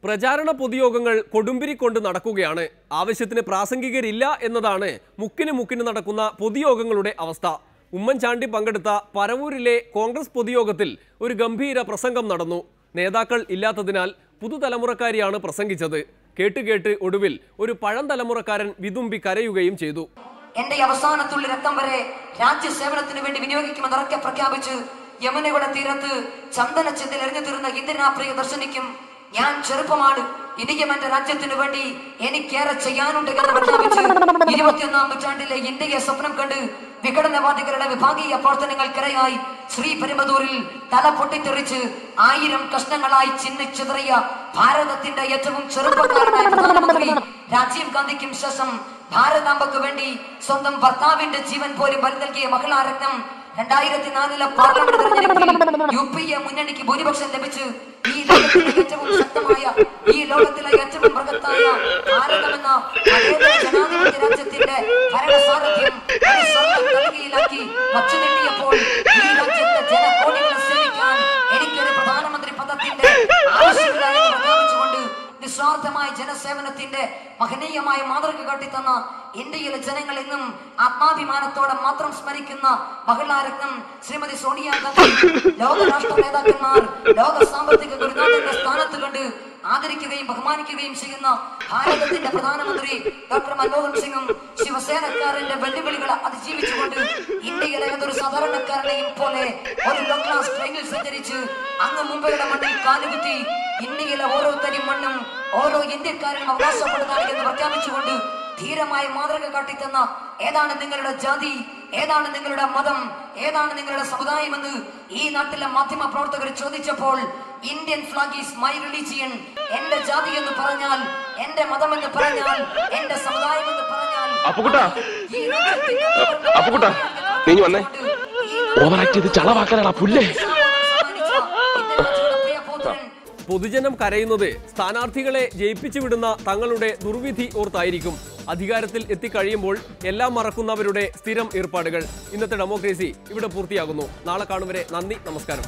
പ്രചാരണ പൊതുയോഗങ്ങൾ കൊടുമ്പിരിക്കൊണ്ട് നടക്കുകയാണ്. ആവശ്യത്തിന് പ്രാസംഗികരില്ല എന്നതാണ് മുക്കിന് നടക്കുന്ന പൊതുയോഗങ്ങളുടെ അവസ്ഥ. ഉമ്മൻചാണ്ടി പങ്കെടുത്ത പരവൂരിലെ കോൺഗ്രസ് പൊതുയോഗത്തിൽ ഒരു ഗംഭീര പ്രസംഗം നടന്നു. നേതാക്കൾ ഇല്ലാത്തതിനാൽ പുതുതലമുറക്കാരിയാണ് പ്രസംഗിച്ചത്. കേട്ട് ഒടുവിൽ ഒരു പഴന്തലമുറക്കാരൻ വിതുമ്പി കരയുകയും ചെയ്തു. എന്റെ അവസാനത്തുള്ള രക്തം വരെ രാജ്യസേവനത്തിന് വേണ്ടി വിനിയോഗിക്കുമെന്ന് ഉറക്കെ പ്രഖ്യാപിച്ച് യമുനയുടെ തീരത്ത് ചന്ദനച്ചെന്തിൽ എറിഞ്ഞു തീർന്ന ഇന്ദിരാ പ്രിയദർശിനിക്കും ഞാൻ ചെറുപ്പമാണ്, ഇനിയും എന്റെ രാജ്യത്തിനു വേണ്ടി എനിക്കേറെ ചെയ്യാനുണ്ട് എന്ന് പ്രഖ്യാപിച്ച് 21ാം നൂറ്റാണ്ടിലെ ഇന്ത്യയെ സ്വപ്നം കണ്ട് വിഘടനവാദികളുടെ വിഭാഗീയ പ്രവർത്തനങ്ങൾക്കിരയായി ശ്രീപെരുമ്പതൂരിൽ തല പൊട്ടിത്തെറിച്ച് 1000 കഷ്ണങ്ങളായി ചിന്നിച്ചിതറിയ ഭാരതത്തിന്റെ ഏറ്റവും ചെറുപ്പക്കാരനായ പ്രധാനമന്ത്രി രാജീവ് ഗാന്ധിക്കും ശേഷം ഭാരതാംബയ്ക്ക് വേണ്ടി സ്വന്തം ഭർത്താവിന്റെ ജീവൻ പോലും ബലി നൽകിയ മഹിളാരത്നം 2004 പാർലമെന്റ് തെരഞ്ഞെടുപ്പിൽ UPA മുന്നണിക്ക് ഭൂരിപക്ഷം ലഭിച്ച് ഈ ലോകത്തിലെ ഏറ്റവും ശക്തമായ, ഈ ലോകത്തിലെ ഏറ്റവും ബൃഹത്തായ ഭാരതമെന്ന ജനാധിപത്യ രാജ്യത്തിന്റെ ഭരണസാരഥ്യം തലകീഴിലാക്കി വച്ചുനീട്ടിയപ്പോൾ ഈ രാജ്യത്തെ ജനകോടികളെ സേവിക്കാൻ എനിക്കൊരു പ്രധാനമന്ത്രി പദത്തിന്റെ ആവശ്യമില്ല എന്ന് പ്രഖ്യാപിച്ചുകൊണ്ട് നിസ്വാർത്ഥമായ ജനസേവനത്തിന്റെ മഹനീയമായ മാതൃക കാട്ടിത്തന്ന ഇന്ത്യയിലെ ജനങ്ങൾ ഇന്നും ആത്മാഭിമാനത്തോടെ മാത്രം സ്മരിക്കുന്ന മഹിളാരത്നം ശ്രീമതി സോണിയാഗാന്ധി ലോക രാഷ്ട്ര നേതാക്കന്മാർ ലോക സാമ്പത്തിക ഗുരുനാഥന്റെ സ്ഥാനത്ത് കണ്ട് ആദരിക്കുകയും ബഹുമാനിക്കുകയും ചെയ്യുന്ന ഭാരതത്തിന്റെ പ്രധാനമന്ത്രി ഡോക്ടർ മൻമോഹൻ സിംഗും ശിവസേനക്കാരന്റെ വെല്ലുവിളികളെ അതിജീവിച്ചുകൊണ്ട് ഇന്ത്യയിലെ ഏതൊരു സാധാരണക്കാരനെയും പോലെ ഒരു ലോ ക്ലാസ് ട്രെയിനിൽ സഞ്ചരിച്ച് അങ്ങ് മുംബൈയുടെ മണ്ണിൽ കാലുകുത്തി ഇന്ത്യയിലെ ഓരോ തരി മണ്ണും ഓരോ ഇന്ത്യക്കാരനും അവകാശപ്പെടുന്നതാണ് എന്ന് പ്രഖ്യാപിച്ചുകൊണ്ട് ധീരമായ മാതൃക കാട്ടിത്തന്ന ഏതാണ് നിങ്ങളുടെ ജാതി, ഏതാണ് നിങ്ങളുടെ മതം, ഏതാണ് നിങ്ങളുടെ സമുദായം എന്ന് ഈ നാട്ടിലെ മാധ്യമ പ്രവർത്തകർ ചോദിച്ചപ്പോൾ Indian flag is my religion, എന്റെ ജാതി എന്ന് പറഞ്ഞാൽ, എന്റെ മതം എന്ന് പറഞ്ഞാൽ, എന്റെ സമുദായം എന്ന് പറഞ്ഞാൽ പൊതുജനം കരയുന്നത് സ്ഥാനാർത്ഥികളെ ജയിപ്പിച്ചു വിടുന്ന തങ്ങളുടെ ദുർവിധി ഓർത്തായിരിക്കും. അധികാരത്തിൽ എത്തിക്കഴിയുമ്പോൾ എല്ലാം മറക്കുന്നവരുടെ സ്ഥിരം ഏർപ്പാടുകൾ. ഇന്നത്തെ ഡെമോക്രസി ഇവിടെ പൂർത്തിയാകുന്നു. നാളെ കാണും വരെ നന്ദി, നമസ്കാരം.